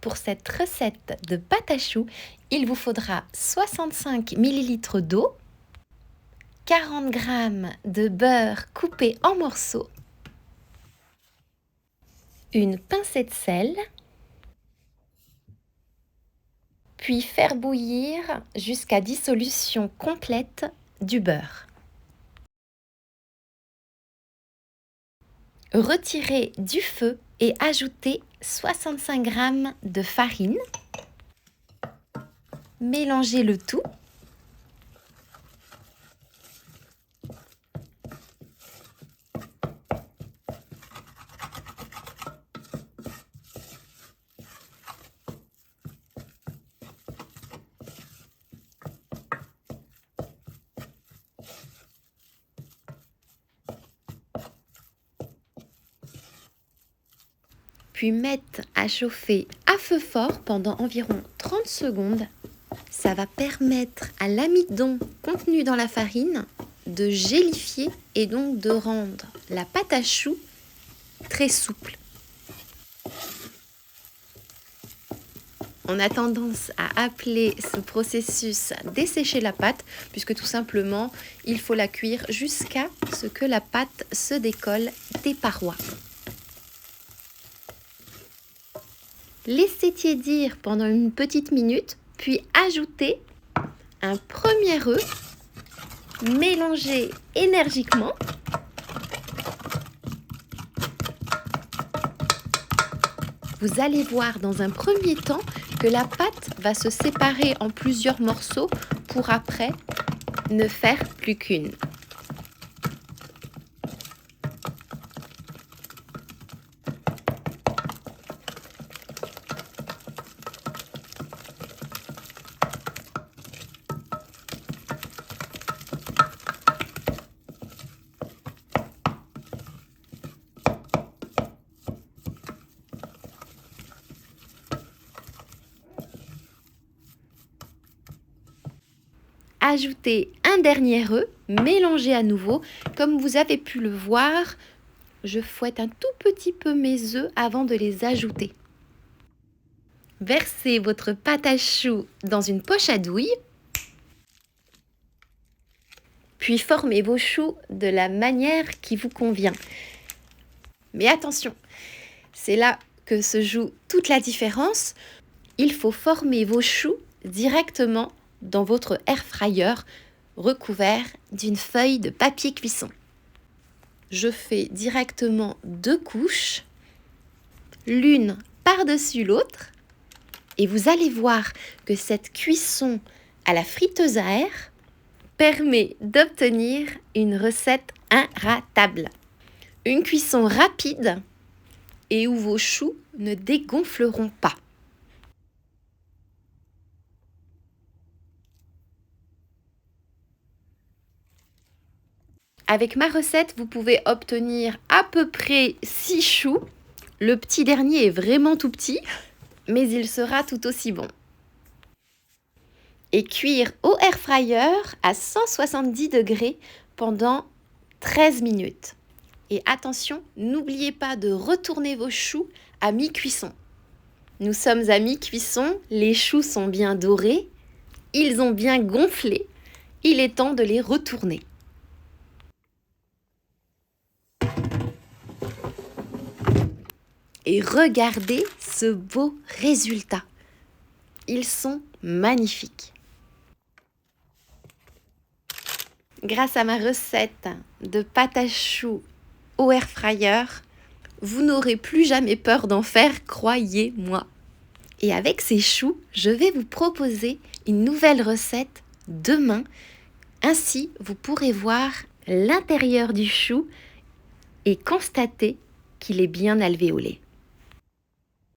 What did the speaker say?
Pour cette recette de pâte à choux, il vous faudra 65 ml d'eau, 40 g de beurre coupé en morceaux, une pincée de sel, puis faire bouillir jusqu'à dissolution complète du beurre. Retirez du feu et ajoutez 65 g de farine. Mélangez le tout. Puis mettre à chauffer à feu fort pendant environ 30 secondes. Ça va permettre à l'amidon contenu dans la farine de gélifier et donc de rendre la pâte à choux très souple. On a tendance à appeler ce processus dessécher la pâte puisque tout simplement il faut la cuire jusqu'à ce que la pâte se décolle des parois. Laissez tiédir pendant une petite minute, puis ajoutez un premier œuf, mélangez énergiquement. Vous allez voir dans un premier temps que la pâte va se séparer en plusieurs morceaux pour après ne faire plus qu'une. Ajoutez un dernier œuf, mélangez à nouveau. Comme vous avez pu le voir, je fouette un tout petit peu mes œufs avant de les ajouter. Versez votre pâte à choux dans une poche à douille. Puis formez vos choux de la manière qui vous convient. Mais attention, c'est là que se joue toute la différence. Il faut former vos choux directement dans votre air fryer recouvert d'une feuille de papier cuisson. Je fais directement 2 couches, l'une par-dessus l'autre, et vous allez voir que cette cuisson à la friteuse à air permet d'obtenir une recette inratable. Une cuisson rapide et où vos choux ne dégonfleront pas. Avec ma recette, vous pouvez obtenir à peu près 6 choux. Le petit dernier est vraiment tout petit, mais il sera tout aussi bon. Et cuire au air fryer à 170 degrés pendant 13 minutes. Et attention, n'oubliez pas de retourner vos choux à mi-cuisson. Nous sommes à mi-cuisson, les choux sont bien dorés, ils ont bien gonflé, il est temps de les retourner. Et regardez ce beau résultat. Ils sont magnifiques. Grâce à ma recette de pâte à choux au air fryer, vous n'aurez plus jamais peur d'en faire, croyez-moi. Et avec ces choux, je vais vous proposer une nouvelle recette demain. Ainsi, vous pourrez voir l'intérieur du chou et constater qu'il est bien alvéolé.